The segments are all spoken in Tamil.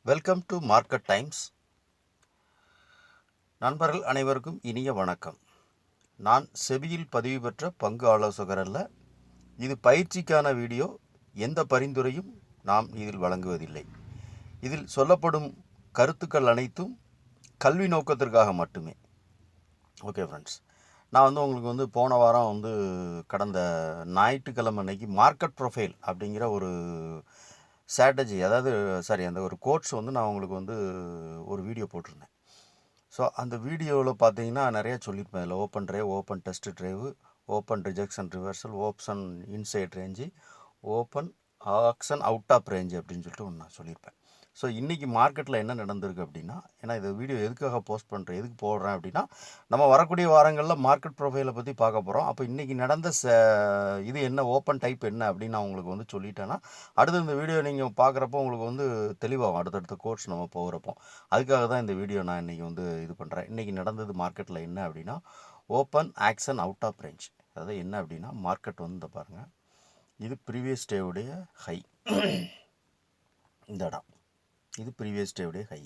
Welcome to market times. நண்பர்கள் அனைவருக்கும் இனிய வணக்கம். நான் செபியில் பதிவு பெற்ற பங்கு ஆலோசகர் அல்ல. இது பயிற்சிக்கான வீடியோ. எந்த பரிந்துரையும் நாம் இதில் வழங்குவதில்லை. இதில் சொல்லப்படும் கருத்துக்கள் அனைத்தும் கல்வி நோக்கத்திற்காக மட்டுமே. ஓகே ஃப்ரெண்ட்ஸ், நான் உங்களுக்கு போன வாரம் கடந்த ஞாயிற்றுக்கிழமை அன்னைக்கு மார்க்கெட் ப்ரொஃபைல் அப்படிங்கிற ஒரு ஸ்ட்ராட்டஜி, அந்த ஒரு கோட்ஸ் நான் உங்களுக்கு ஒரு வீடியோ போட்டிருந்தேன். ஸோ அந்த வீடியோவில் பார்த்தீங்கன்னா நிறையா சொல்லியிருப்பேன். அதில் open drive, open test drive, open rejection reversal, option inside range, open auction out of range அப்படின்னு சொல்லிட்டு ஒன்று நான் சொல்லியிருப்பேன். ஸோ இன்றைக்கி மார்க்கெட்டில் என்ன நடந்திருக்கு அப்படின்னா, ஏன்னா இந்த வீடியோ எதுக்காக போஸ்ட் பண்ணுறேன், எதுக்கு போடுறேன் அப்படின்னா, நம்ம வரக்கூடிய வாரங்களில் மார்க்கெட் ப்ரொஃபைலை பற்றி பார்க்க போகிறோம். அப்போ இன்றைக்கி நடந்த இது என்ன, ஓப்பன் டைப் என்ன அப்படின்னு நான் உங்களுக்கு சொல்லிட்டேன்னா, அடுத்து இந்த வீடியோ நீங்கள் பார்க்குறப்போ உங்களுக்கு தெளிவாகும். அடுத்தடுத்த கோர்ஸ் நம்ம போகிறப்போ அதுக்காக தான் இந்த வீடியோ நான் இன்றைக்கி இது பண்ணுறேன். இன்றைக்கி நடந்தது மார்க்கெட்டில் என்ன அப்படின்னா, open auction out of range. அதாவது என்ன அப்படின்னா, மார்க்கெட் இந்த பாருங்கள், இது ப்ரீவியஸ் டேவுடைய ஹை, இந்த இடம் இது ப்ரீவியஸ் டேவுடைய ஹை.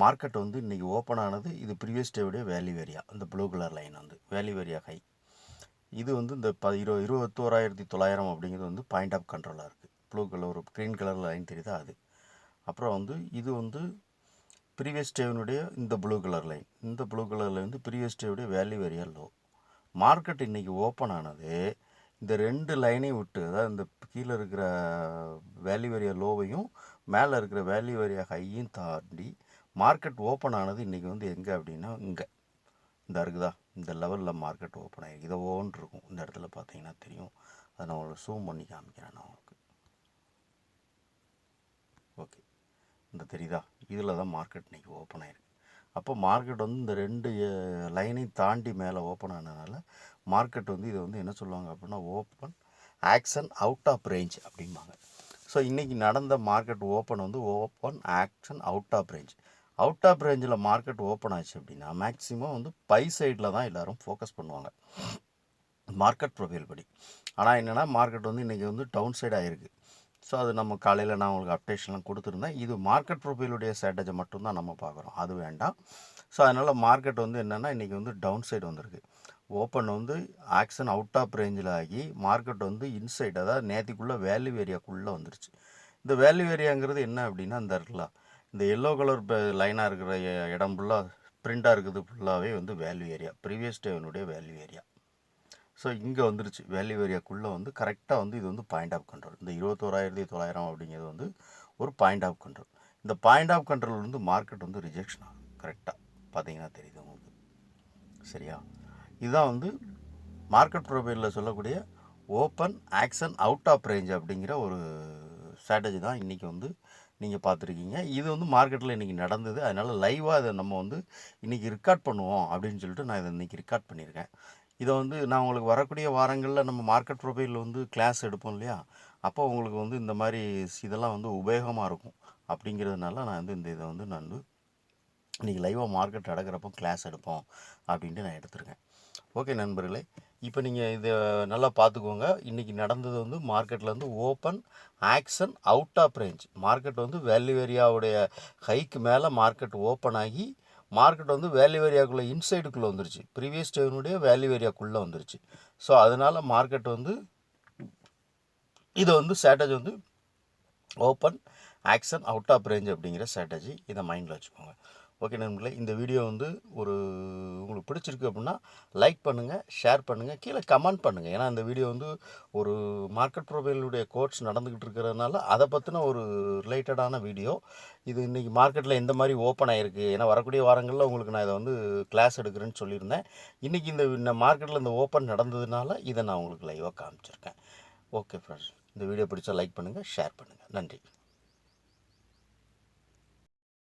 மார்க்கெட் இன்றைக்கி ஓப்பன் ஆனது, இது ப்ரீவியஸ் டேவுடைய வேல்யூ ஏரியா. இந்த blue colour line value area high. இது இந்த 21,900 அப்படிங்கிறது பாயிண்ட் ஆஃப் கண்ட்ரோலாக இருக்குது. ப்ளூ கலர் ஒரு க்ரீன் கலர் லைன் தெரியுதா அது. அப்புறம் இது ப்ரீவியஸ் டேவினுடைய இந்த ப்ளூ கலர் லைன். இந்த ப்ளூ கலரில் ப்ரீவியஸ் டேவுடைய வேல்யூ ஏரியா லோ. மார்க்கெட் இன்றைக்கி ஓப்பன் ஆனது இந்த ரெண்டு லைனையும் விட்டு, அதாவது இந்த கீழே இருக்கிற வேல்யூ ஏரியா லோவையும் மேலே இருக்கிற வேல்யூ ஏரியா ஹையும் தாண்டி மார்க்கெட் ஓப்பன் ஆனது இன்றைக்கி எங்கே அப்படின்னா, இங்கே இந்த இருக்குதா, இந்த லெவலில் மார்க்கெட் ஓப்பன் ஆகிருக்கு. இதை ஓன் இருக்கும். இந்த இடத்துல பார்த்தீங்கன்னா தெரியும். அதை நான் உங்களுக்கு ஜூம் பண்ணி காமிக்கிறேன் நான் உங்களுக்கு. ஓகே, இந்த தெரியுதா, இதில் தான் மார்க்கெட் இன்றைக்கி ஓப்பன் ஆகிருக்கு. அப்போ மார்க்கெட் இந்த ரெண்டு லைனையும் தாண்டி மேலே ஓப்பன் ஆனதுனால மார்க்கெட் இதை என்ன சொல்லுவாங்க அப்படின்னா, open auction out of range அப்படிம்பாங்க. ஸோ இன்றைக்கி நடந்த market open open auction out of range. Out of ரேஞ்சில் மார்க்கெட் ஓப்பன் ஆச்சு அப்படின்னா மேக்ஸிமம் பை சைடில் தான் எல்லோரும் ஃபோக்கஸ் பண்ணுவாங்க மார்க்கெட் ப்ரொஃபைல் படி. ஆனால் என்னென்னா, மார்க்கெட் இன்றைக்கி டவுன் சைடு ஆகிருக்கு. ஸோ அது நம்ம காலையில் நான் உங்களுக்கு அப்டேஷன்லாம் கொடுத்துருந்தேன். இது மார்க்கெட் ப்ரொஃபைலுடைய ஸ்ட்ராட்டஜி மட்டும்தான் நம்ம பார்க்குறோம், அது வேண்டாம். ஸோ அதனால் மார்க்கெட் என்னென்னா, இன்றைக்கி டவுன் சைடு வந்திருக்கு. ஓப்பன் ஆக்ஷன் அவுட் ஆஃப் ரேஞ்சில் ஆகி மார்க்கெட் இன்சைட், அதாவது நேற்றுக்குள்ளே வேல்யூ ஏரியாக்குள்ளே வந்துருச்சு. இந்த வேல்யூ ஏரியாங்கிறது என்ன அப்படின்னா, இந்த இருக்குல்ல, இந்த எல்லோ கலர் லைனாக இருக்கிற இடம் ஃபுல்லாக பிரிண்டாக இருக்குது, ஃபுல்லாகவே வேல்யூ ஏரியா, ப்ரீவியஸ் டேவினுடைய வேல்யூ ஏரியா. ஸோ இங்கே வந்துருச்சு வேல்யூ ஏரியாக்குள்ளே கரெக்டாக இது பாயிண்ட் ஆஃப் கண்ட்ரோல். இந்த 21,900 அப்படிங்கிறது ஒரு பாயிண்ட் ஆஃப் கண்ட்ரோல். இந்த point of control market rejection ஆகும். கரெக்டாக பார்த்தீங்கன்னா தெரியுது உங்களுக்கு. சரியா, இதுதான் மார்க்கெட் ப்ரொஃபைலில் சொல்லக்கூடிய open auction out of range அப்படிங்கிற ஒரு ஸ்ட்ராட்டஜி தான் இன்றைக்கி நீங்கள் பார்த்துருக்கீங்க. இது மார்க்கெட்டில் இன்றைக்கி நடந்தது. அதனால் லைவாக இதை நம்ம இன்றைக்கி ரெக்கார்ட் பண்ணுவோம் அப்படின்னு சொல்லிட்டு நான் இதை இன்றைக்கி ரெக்கார்ட் பண்ணியிருக்கேன். இதை நான் உங்களுக்கு வரக்கூடிய வாரங்களில் நம்ம மார்க்கெட் ப்ரொஃபைலில் கிளாஸ் எடுப்போம் இல்லையா, அப்போ உங்களுக்கு இந்த மாதிரி இதெல்லாம் உபயோகமாக இருக்கும். அப்படிங்கிறதுனால நான் இந்த இதை நான் இன்றைக்கி லைவாக மார்க்கெட் நடக்கிறப்போ கிளாஸ் எடுப்போம் அப்படின்ட்டு நான் எடுத்திருக்கேன். ஓகே நண்பர்களே, இப்போ நீங்கள் இதை நல்லா பார்த்துக்கோங்க. இன்றைக்கி நடந்தது மார்க்கெட்டில் open auction out of range. Market value ஏரியாவுடைய ஹைக்கு மேலே மார்க்கெட் ஓப்பன் ஆகி மார்க்கெட் வேல்யூ ஏரியாக்குள்ளே இன்சைடுக்குள்ளே வந்துருச்சு. ப்ரீவியஸ் டேவினுடைய வேல்யூ ஏரியாக்குள்ளே வந்துருச்சு. ஸோ அதனால் மார்க்கெட் இது strategy open auction out of range அப்படிங்கிற ஸ்ட்ராட்டஜி. இதை மைண்டில் வச்சுக்கோங்க. ஓகே நண்பர்களே, இந்த வீடியோ உங்களுக்கு பிடிச்சிருக்கு அப்படின்னா லைக் பண்ணுங்கள், ஷேர் பண்ணுங்கள், கீழே கமெண்ட் பண்ணுங்கள். ஏன்னா இந்த வீடியோ ஒரு மார்க்கெட் ப்ரொஃபைலுடைய கோர்ஸ் நடந்துக்கிட்டு இருக்கிறதுனால அதை பற்றின ஒரு ரிலேட்டடான வீடியோ. இது இன்றைக்கி மார்க்கெட்டில் எந்த மாதிரி ஓப்பன் ஆகிருக்கு, ஏன்னா வரக்கூடிய வாரங்களில் உங்களுக்கு நான் இதை கிளாஸ் எடுக்கிறேன்னு சொல்லியிருந்தேன். இன்றைக்கி இந்த மார்க்கெட்டில் இந்த ஓப்பன் நடந்ததுனால இதை நான் உங்களுக்கு லைவாக காமிச்சிருக்கேன். ஓகே ஃப்ரெண்ட்ஸ், இந்த வீடியோ பிடிச்சா லைக் பண்ணுங்கள், ஷேர் பண்ணுங்கள். நன்றி.